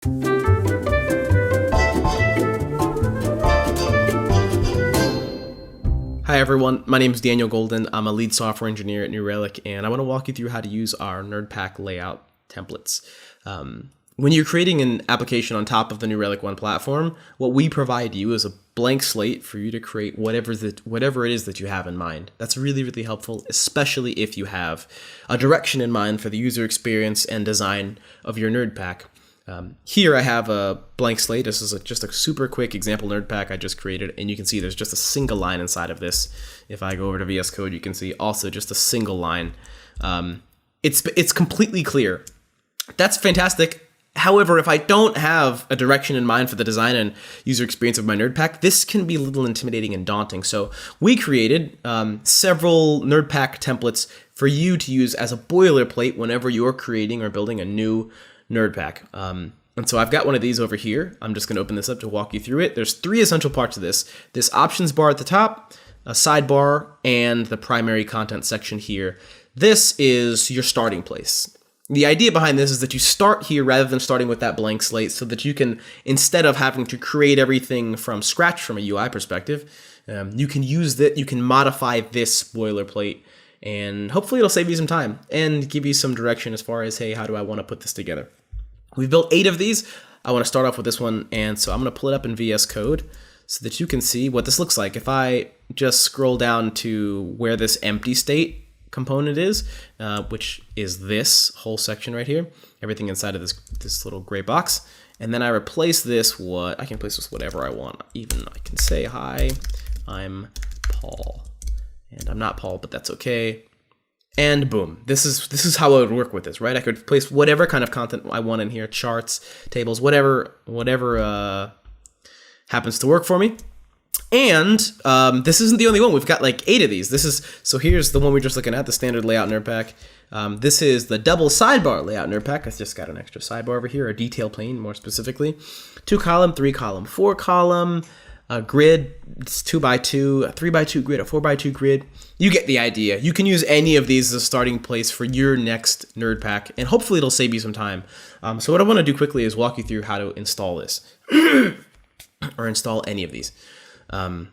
Hi everyone, my name is Daniel Golden. I'm a lead software engineer at New Relic, and I want to walk you through how to use our Nerdpack layout templates. When you're creating an application on top of the New Relic One platform, what we provide you is a blank slate for you to create whatever it is that you have in mind. That's really, really helpful, especially if you have a direction in mind for the user experience and design of your Nerdpack. Here I have a blank slate. This is just a super quick example Nerdpack I just created, and you can see there's just a single line inside of this. If I go over to VS Code, you can see also just a single line. It's completely clear. That's fantastic. However, if I don't have a direction in mind for the design and user experience of my Nerdpack, this can be a little intimidating and daunting. So we created several Nerdpack templates for you to use as a boilerplate whenever you're creating or building a new Nerdpack. And so I've got one of these over here. I'm just going to open this up to walk you through it. There's three essential parts of this. This options bar at the top, a sidebar, and the primary content section here. This is your starting place. The idea behind this is that you start here rather than starting with that blank slate, so that you can, instead of having to create everything from scratch from a UI perspective, you can use that, you can modify this boilerplate, and hopefully it'll save you some time and give you some direction as far as, hey, how do I want to put this together? We've built 8 of these. I want to start off with this one, and so I'm going to pull it up in VS Code so that you can see what this looks like. If I just scroll down to where this empty state component is, which is this whole section right here, everything inside of this little gray box, and then I replace this, I can replace this with whatever I want. Even I can say, hi, I'm Paul. And I'm not Paul, but that's okay. And boom, this is how I would work with this, right? I could place whatever kind of content I want in here, charts, tables, whatever happens to work for me. And this isn't the only one. We've got like 8 of these. So here's the one we're just looking at, the standard layout Nerdpack. This is the double sidebar layout Nerdpack. I just got an extra sidebar over here, a detail pane more specifically. 2 column, 3 column, 4 column. A grid, it's 2x2, a 3x2 grid, a 4x2 grid. You get the idea. You can use any of these as a starting place for your next Nerdpack, and hopefully it'll save you some time. So what I want to do quickly is walk you through how to install this, or install any of these. I'm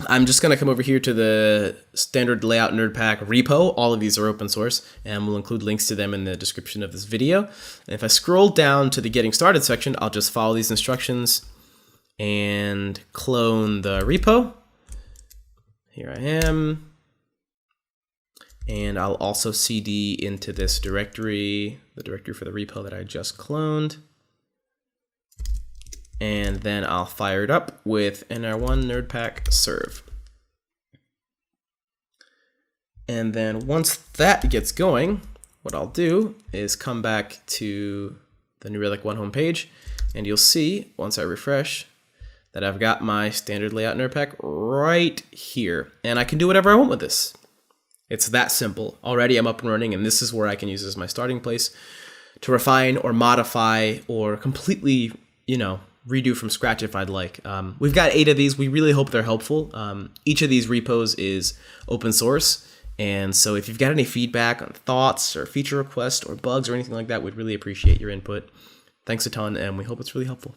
just going to come over here to the standard layout Nerdpack repo. All of these are open source, and we'll include links to them in the description of this video. And if I scroll down to the getting started section, I'll just follow these instructions and clone the repo. Here I am. And I'll also cd into this directory, the directory for the repo that I just cloned. And then I'll fire it up with nr1 nerdpack serve. And then once that gets going, what I'll do is come back to the New Relic One homepage, and you'll see, once I refresh, that I've got my standard layout Nerdpack right here. And I can do whatever I want with this. It's that simple. Already I'm up and running, and this is where I can use as my starting place to refine or modify or completely, redo from scratch if I'd like. We've got 8 of these. We really hope they're helpful. Each of these repos is open source. And so if you've got any feedback on thoughts or feature requests or bugs or anything like that, we'd really appreciate your input. Thanks a ton, and we hope it's really helpful.